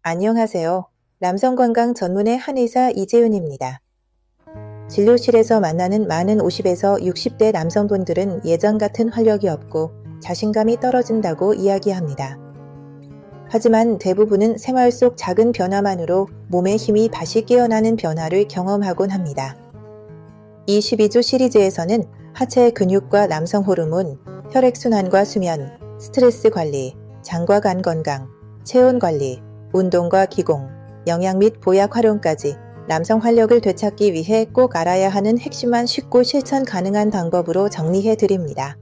안녕하세요. 남성건강 전문의 한의사 이재윤입니다. 진료실에서 만나는 많은 50에서 60대 남성분들은 예전 같은 활력이 없고 자신감이 떨어진다고 이야기합니다. 하지만 대부분은 생활 속 작은 변화만으로 몸의 힘이 다시 깨어나는 변화를 경험하곤 합니다. 이 12주 시리즈에서는 하체 근육과 남성 호르몬, 혈액순환과 수면, 스트레스 관리, 장과 간 건강, 체온 관리, 운동과 기공, 영양 및 보약 활용까지 남성 활력을 되찾기 위해 꼭 알아야 하는 핵심만 쉽고 실천 가능한 방법으로 정리해 드립니다.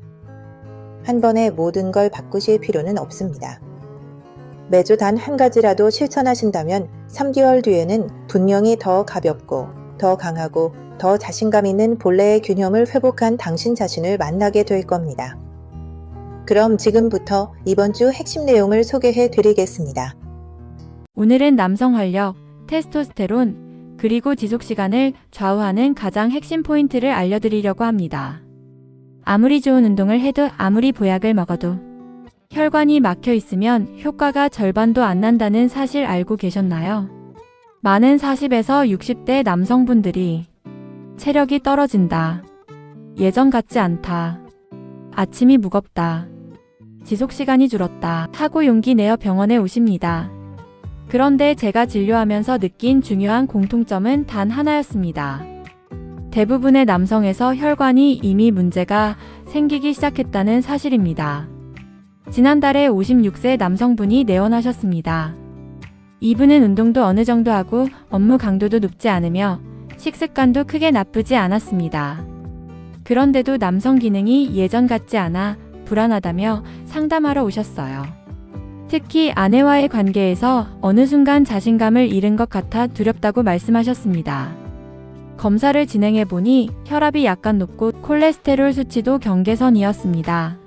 한 번에 모든 걸 바꾸실 필요는 없습니다. 매주 단 한 가지라도 실천하신다면 3개월 뒤에는 분명히 더 가볍고 더 강하고 더 자신감 있는 본래의 균형을 회복한 당신 자신을 만나게 될 겁니다. 그럼 지금부터 이번 주 핵심 내용을 소개해 드리겠습니다. 오늘은 남성 활력, 테스토스테론, 그리고 지속시간을 좌우하는 가장 핵심 포인트를 알려드리려고 합니다. 아무리 좋은 운동을 해도 아무리 보약을 먹어도 혈관이 막혀 있으면 효과가 절반도 안 난다는 사실 알고 계셨나요? 많은 40에서 60대 남성분들이 체력이 떨어진다, 예전 같지 않다, 아침이 무겁다, 지속시간이 줄었다 하고 용기 내어 병원에 오십니다. 그런데 제가 진료하면서 느낀 중요한 공통점은 단 하나였습니다. 대부분의 남성에서 혈관이 이미 문제가 생기기 시작했다는 사실입니다. 지난달에 56세 남성분이 내원하셨습니다. 이분은 운동도 어느 정도 하고 업무 강도도 높지 않으며 식습관도 크게 나쁘지 않았습니다. 그런데도 남성 기능이 예전 같지 않아 불안하다며 상담하러 오셨어요. 특히 아내와의 관계에서 어느 순간 자신감을 잃은 것 같아 두렵다고 말씀하셨습니다. 검사를 진행해 보니 혈압이 약간 높고 콜레스테롤 수치도 경계선이었습니다.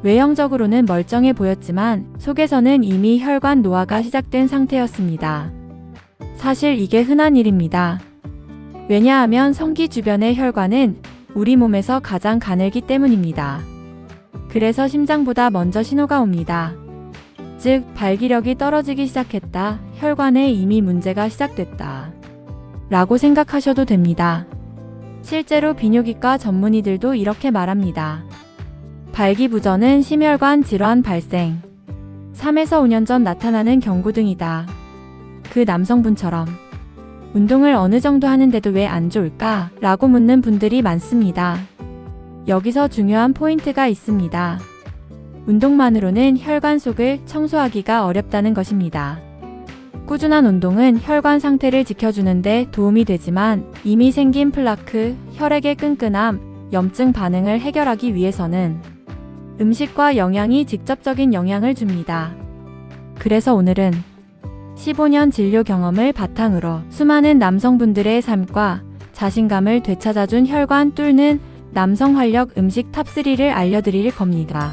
외형적으로는 멀쩡해 보였지만 속에서는 이미 혈관 노화가 시작된 상태였습니다. 사실 이게 흔한 일입니다. 왜냐하면 성기 주변의 혈관은 우리 몸에서 가장 가늘기 때문입니다. 그래서 심장보다 먼저 신호가 옵니다. 즉, 발기력이 떨어지기 시작했다, 혈관에 이미 문제가 시작됐다 라고 생각하셔도 됩니다. 실제로 비뇨기과 전문의들도 이렇게 말합니다. 발기부전은 심혈관 질환 발생, 3에서 5년 전 나타나는 경고등이다. 그 남성분처럼 운동을 어느 정도 하는데도 왜 안 좋을까? 라고 묻는 분들이 많습니다. 여기서 중요한 포인트가 있습니다. 운동만으로는 혈관 속을 청소하기가 어렵다는 것입니다. 꾸준한 운동은 혈관 상태를 지켜주는데 도움이 되지만 이미 생긴 플라크, 혈액의 끈끈함, 염증 반응을 해결하기 위해서는 음식과 영양이 직접적인 영향을 줍니다. 그래서 오늘은 15년 진료 경험을 바탕으로 수많은 남성분들의 삶과 자신감을 되찾아준 혈관 뚫는 남성 활력 음식 탑3를 알려드릴 겁니다.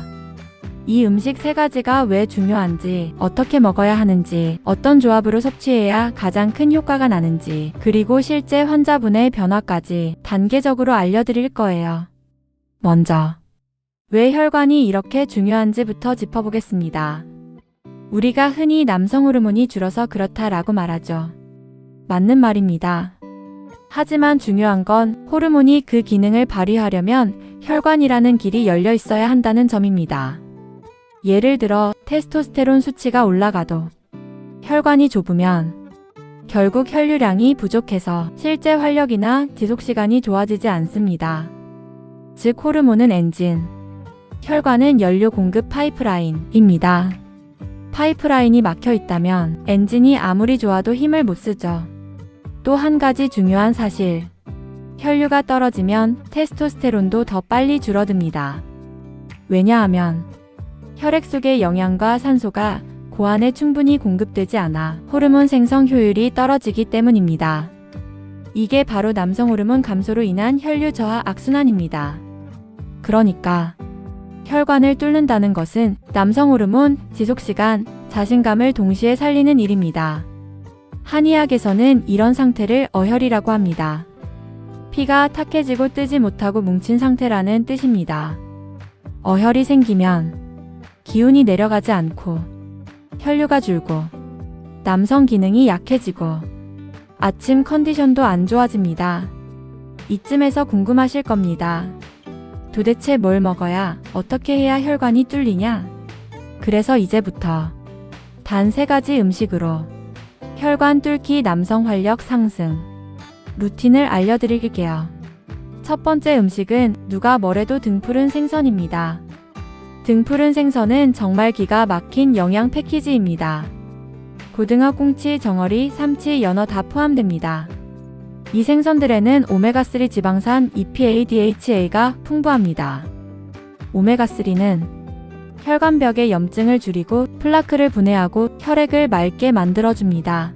이 음식 3가지가 왜 중요한지, 어떻게 먹어야 하는지, 어떤 조합으로 섭취해야 가장 큰 효과가 나는지, 그리고 실제 환자분의 변화까지 단계적으로 알려드릴 거예요. 먼저, 왜 혈관이 이렇게 중요한지부터 짚어보겠습니다. 우리가 흔히 남성 호르몬이 줄어서 그렇다라고 말하죠. 맞는 말입니다. 하지만 중요한 건 호르몬이 그 기능을 발휘하려면 혈관이라는 길이 열려 있어야 한다는 점입니다. 예를 들어 테스토스테론 수치가 올라가도 혈관이 좁으면 결국 혈류량이 부족해서 실제 활력이나 지속시간이 좋아지지 않습니다. 즉 호르몬은 엔진, 혈관은 연료 공급 파이프라인입니다. 파이프라인이 막혀 있다면 엔진이 아무리 좋아도 힘을 못 쓰죠. 또 한 가지 중요한 사실, 혈류가 떨어지면 테스토스테론도 더 빨리 줄어듭니다. 왜냐하면 혈액 속의 영양과 산소가 고안에 충분히 공급되지 않아 호르몬 생성 효율이 떨어지기 때문입니다. 이게 바로 남성 호르몬 감소로 인한 혈류 저하 악순환입니다. 그러니까 혈관을 뚫는다는 것은 남성 호르몬, 지속시간, 자신감을 동시에 살리는 일입니다. 한의학에서는 이런 상태를 어혈이라고 합니다. 피가 탁해지고 뜨지 못하고 뭉친 상태라는 뜻입니다. 어혈이 생기면 기운이 내려가지 않고 혈류가 줄고 남성 기능이 약해지고 아침 컨디션도 안 좋아집니다. 이쯤에서 궁금하실 겁니다. 도대체 뭘 먹어야 어떻게 해야 혈관이 뚫리냐? 그래서 이제부터 단 3가지 음식으로 혈관 뚫기 남성 활력 상승 루틴을 알려드릴게요. 첫 번째 음식은 누가 뭐래도 등푸른 생선입니다. 등푸른 생선은 정말 기가 막힌 영양 패키지입니다. 고등어, 꽁치, 정어리, 삼치, 연어 다 포함됩니다. 이 생선들에는 오메가3 지방산 EPA, DHA가 풍부합니다. 오메가3는 혈관벽의 염증을 줄이고 플라크를 분해하고 혈액을 맑게 만들어줍니다.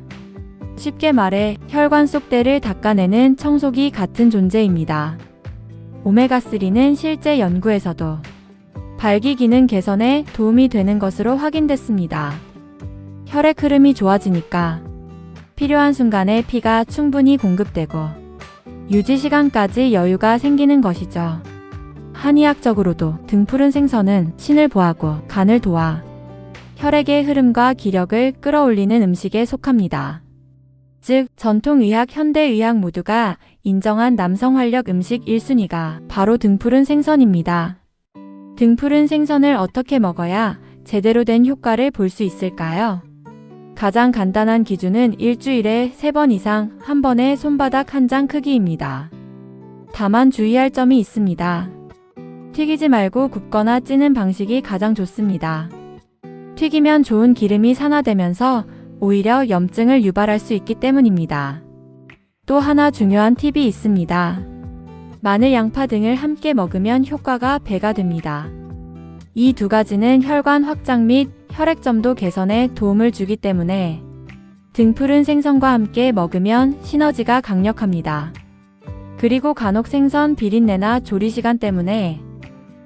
쉽게 말해 혈관 속 때를 닦아내는 청소기 같은 존재입니다. 오메가3는 실제 연구에서도 발기 기능 개선에 도움이 되는 것으로 확인됐습니다. 혈액 흐름이 좋아지니까 필요한 순간에 피가 충분히 공급되고 유지 시간까지 여유가 생기는 것이죠. 한의학적으로도 등푸른 생선은 신을 보하고 간을 도와 혈액의 흐름과 기력을 끌어올리는 음식에 속합니다. 즉 전통의학, 현대의학 모두가 인정한 남성 활력 음식 1순위가 바로 등푸른 생선입니다. 등푸른 생선을 어떻게 먹어야 제대로 된 효과를 볼 수 있을까요? 가장 간단한 기준은 일주일에 3번 이상 한 번에 손바닥 한 장 크기입니다. 다만 주의할 점이 있습니다. 튀기지 말고 굽거나 찌는 방식이 가장 좋습니다. 튀기면 좋은 기름이 산화되면서 오히려 염증을 유발할 수 있기 때문입니다. 또 하나 중요한 팁이 있습니다. 마늘, 양파 등을 함께 먹으면 효과가 배가 됩니다. 이 2가지는 혈관 확장 및 혈액점도 개선에 도움을 주기 때문에 등푸른 생선과 함께 먹으면 시너지가 강력합니다. 그리고 간혹 생선 비린내나 조리시간 때문에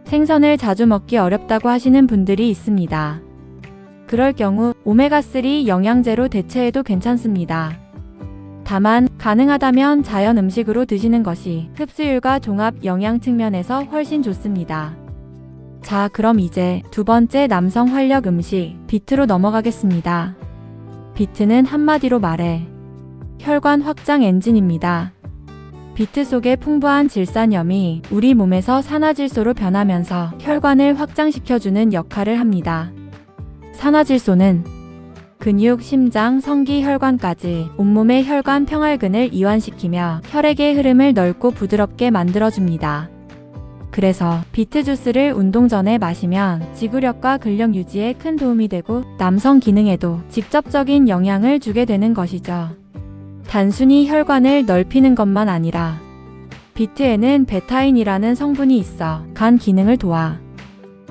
생선을 자주 먹기 어렵다고 하시는 분들이 있습니다. 그럴 경우 오메가3 영양제로 대체해도 괜찮습니다. 다만 가능하다면 자연 음식으로 드시는 것이 흡수율과 종합 영양 측면에서 훨씬 좋습니다. 자, 그럼 이제 2번째 남성 활력 음식 비트로 넘어가겠습니다. 비트는 한마디로 말해 혈관 확장 엔진입니다. 비트 속의 풍부한 질산염이 우리 몸에서 산화질소로 변하면서 혈관을 확장시켜주는 역할을 합니다. 산화질소는 근육, 심장, 성기, 혈관까지 온몸의 혈관 평활근을 이완시키며 혈액의 흐름을 넓고 부드럽게 만들어줍니다. 그래서 비트 주스를 운동 전에 마시면 지구력과 근력 유지에 큰 도움이 되고 남성 기능에도 직접적인 영향을 주게 되는 것이죠. 단순히 혈관을 넓히는 것만 아니라 비트에는 베타인이라는 성분이 있어 간 기능을 도와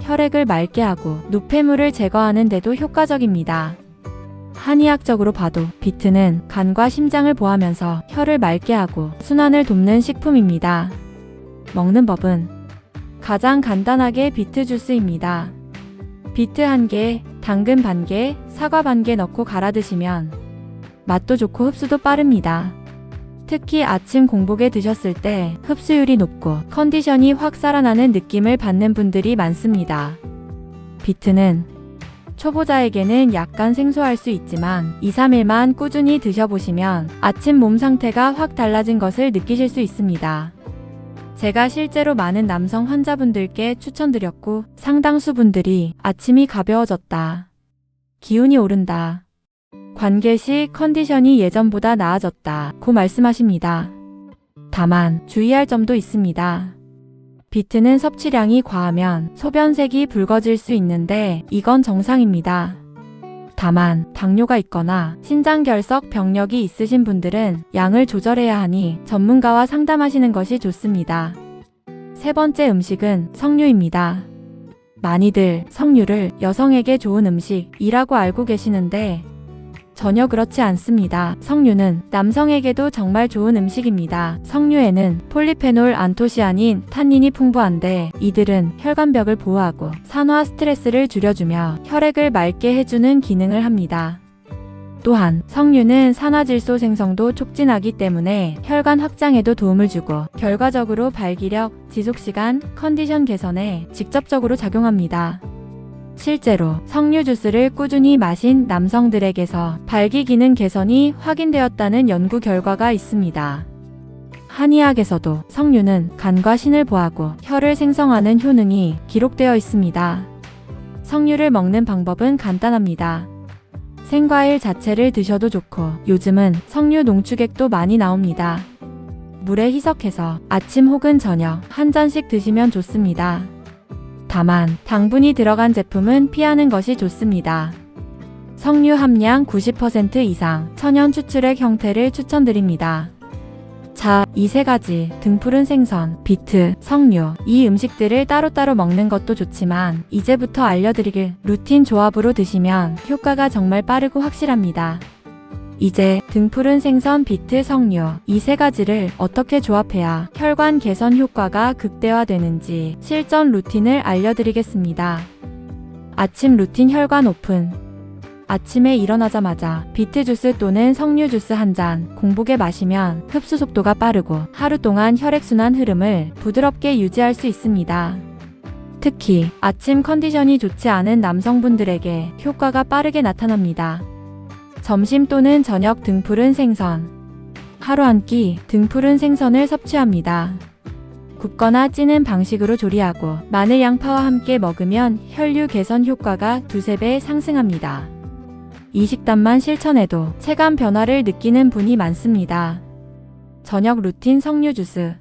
혈액을 맑게 하고 노폐물을 제거하는 데도 효과적입니다. 한의학적으로 봐도 비트는 간과 심장을 보하면서 혈을 맑게 하고 순환을 돕는 식품입니다. 먹는 법은 가장 간단하게 비트 주스입니다. 비트 1개, 당근 반개, 사과 반개 넣고 갈아 드시면 맛도 좋고 흡수도 빠릅니다. 특히 아침 공복에 드셨을 때 흡수율이 높고 컨디션이 확 살아나는 느낌을 받는 분들이 많습니다. 비트는 초보자에게는 약간 생소할 수 있지만 2-3일만 꾸준히 드셔보시면 아침 몸 상태가 확 달라진 것을 느끼실 수 있습니다. 제가 실제로 많은 남성 환자분들께 추천드렸고 상당수 분들이 아침이 가벼워졌다, 기운이 오른다, 관계 시 컨디션이 예전보다 나아졌다고 말씀하십니다. 다만 주의할 점도 있습니다. 비트는 섭취량이 과하면 소변색이 붉어질 수 있는데 이건 정상입니다. 다만 당뇨가 있거나 신장결석 병력이 있으신 분들은 양을 조절해야 하니 전문가와 상담하시는 것이 좋습니다. 3번째 음식은 석류입니다. 많이들 석류를 여성에게 좋은 음식이라고 알고 계시는데 전혀 그렇지 않습니다. 석류는 남성에게도 정말 좋은 음식입니다. 석류에는 폴리페놀, 안토시아닌, 탄닌이 풍부한데 이들은 혈관벽을 보호하고 산화 스트레스를 줄여주며 혈액을 맑게 해주는 기능을 합니다. 또한 석류는 산화질소 생성도 촉진하기 때문에 혈관 확장에도 도움을 주고 결과적으로 발기력, 지속시간, 컨디션 개선에 직접적으로 작용합니다. 실제로 석류 주스를 꾸준히 마신 남성들에게서 발기 기능 개선이 확인되었다는 연구 결과가 있습니다. 한의학에서도 석류는 간과 신을 보하고 혈을 생성하는 효능이 기록되어 있습니다. 석류를 먹는 방법은 간단합니다. 생과일 자체를 드셔도 좋고 요즘은 석류 농축액도 많이 나옵니다. 물에 희석해서 아침 혹은 저녁 한 잔씩 드시면 좋습니다. 다만 당분이 들어간 제품은 피하는 것이 좋습니다. 석류 함량 90% 이상 천연 추출액 형태를 추천드립니다. 자, 이 세 가지 등푸른 생선, 비트, 석류 이 음식들을 따로따로 먹는 것도 좋지만 이제부터 알려드릴 루틴 조합으로 드시면 효과가 정말 빠르고 확실합니다. 이제 등푸른 생선, 비트, 석류 이 세 가지를 어떻게 조합해야 혈관 개선 효과가 극대화되는지 실전 루틴을 알려드리겠습니다. 아침 루틴 혈관 오픈. 아침에 일어나자마자 비트 주스 또는 석류 주스 한 잔 공복에 마시면 흡수 속도가 빠르고 하루 동안 혈액순환 흐름을 부드럽게 유지할 수 있습니다. 특히 아침 컨디션이 좋지 않은 남성분들에게 효과가 빠르게 나타납니다. 점심 또는 저녁 등푸른 생선. 하루 한 끼 등푸른 생선을 섭취합니다. 굽거나 찌는 방식으로 조리하고 마늘 양파와 함께 먹으면 혈류 개선 효과가 2~3배 상승합니다. 이 식단만 실천해도 체감 변화를 느끼는 분이 많습니다. 저녁 루틴 석류 주스.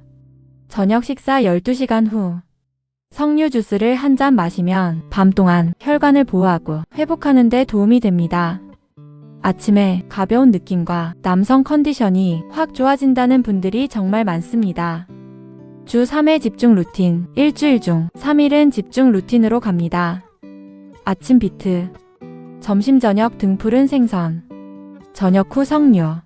저녁 식사 12시간 후 석류 주스를 한 잔 마시면 밤 동안 혈관을 보호하고 회복하는 데 도움이 됩니다. 아침에 가벼운 느낌과 남성 컨디션이 확 좋아진다는 분들이 정말 많습니다. 주 3회 집중 루틴, 일주일 중 3일은 집중 루틴으로 갑니다. 아침 비트, 점심 저녁 등푸른 생선, 저녁 후 석류.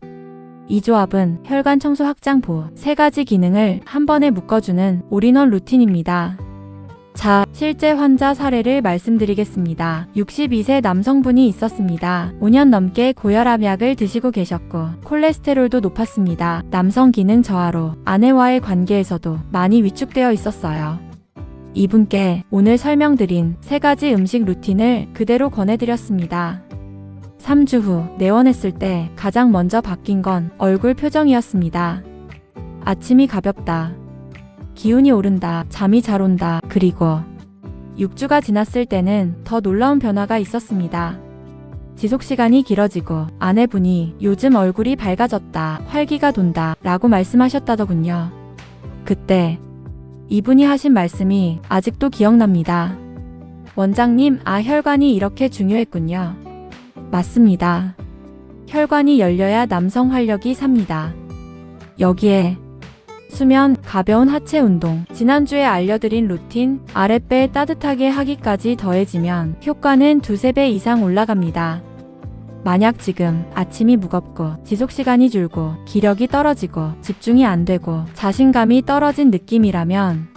이 조합은 혈관 청소 확장 보호 세 가지 기능을 한 번에 묶어주는 올인원 루틴입니다. 자, 실제 환자 사례를 말씀드리겠습니다. 62세 남성분이 있었습니다. 5년 넘게 고혈압약을 드시고 계셨고 콜레스테롤도 높았습니다. 남성 기능 저하로 아내와의 관계에서도 많이 위축되어 있었어요. 이분께 오늘 설명드린 세 가지 음식 루틴을 그대로 권해드렸습니다. 3주 후 내원했을 때 가장 먼저 바뀐 건 얼굴 표정이었습니다. 아침이 가볍다. 기운이 오른다. 잠이 잘 온다. 그리고 6주가 지났을 때는 더 놀라운 변화가 있었습니다. 지속시간이 길어지고 아내분이 요즘 얼굴이 밝아졌다. 활기가 돈다. 라고 말씀하셨다더군요. 그때 이분이 하신 말씀이 아직도 기억납니다. 원장님, 혈관이 이렇게 중요했군요. 맞습니다. 혈관이 열려야 남성 활력이 삽니다. 여기에 수면, 가벼운 하체 운동, 지난주에 알려드린 루틴, 아랫배 따뜻하게 하기까지 더해지면 효과는 2~3배 이상 올라갑니다. 만약 지금 아침이 무겁고 지속시간이 줄고 기력이 떨어지고 집중이 안 되고 자신감이 떨어진 느낌이라면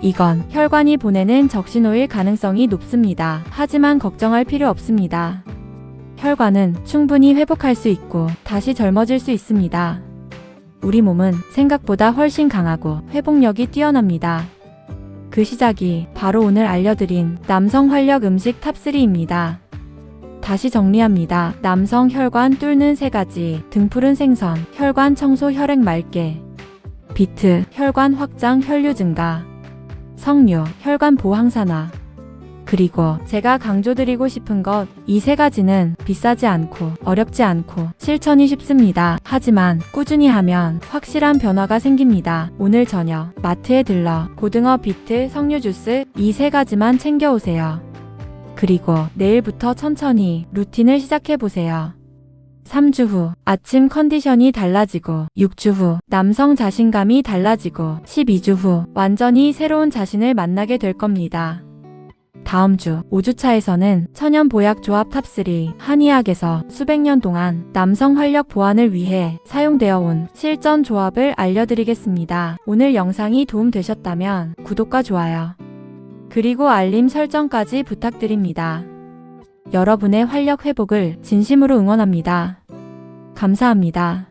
이건 혈관이 보내는 적신호일 가능성이 높습니다. 하지만 걱정할 필요 없습니다. 혈관은 충분히 회복할 수 있고 다시 젊어질 수 있습니다. 우리 몸은 생각보다 훨씬 강하고 회복력이 뛰어납니다. 그 시작이 바로 오늘 알려드린 남성 활력 음식 탑3입니다. 다시 정리합니다. 남성 혈관 뚫는 세 가지, 등푸른 생선, 혈관 청소 혈액 맑게, 비트, 혈관 확장 혈류 증가, 석류, 혈관 보호 항산화. 그리고 제가 강조드리고 싶은 것, 이 세 가지는 비싸지 않고 어렵지 않고 실천이 쉽습니다. 하지만 꾸준히 하면 확실한 변화가 생깁니다. 오늘 저녁 마트에 들러 고등어, 비트, 석류 주스 이 세 가지만 챙겨오세요. 그리고 내일부터 천천히 루틴을 시작해보세요. 3주 후 아침 컨디션이 달라지고 6주 후 남성 자신감이 달라지고 12주 후 완전히 새로운 자신을 만나게 될 겁니다. 다음 주 5주차에서는 천연 보약 조합 탑3 한의학에서 수백 년 동안 남성 활력 보완을 위해 사용되어 온 실전 조합을 알려드리겠습니다. 오늘 영상이 도움되셨다면 구독과 좋아요 그리고 알림 설정까지 부탁드립니다. 여러분의 활력 회복을 진심으로 응원합니다. 감사합니다.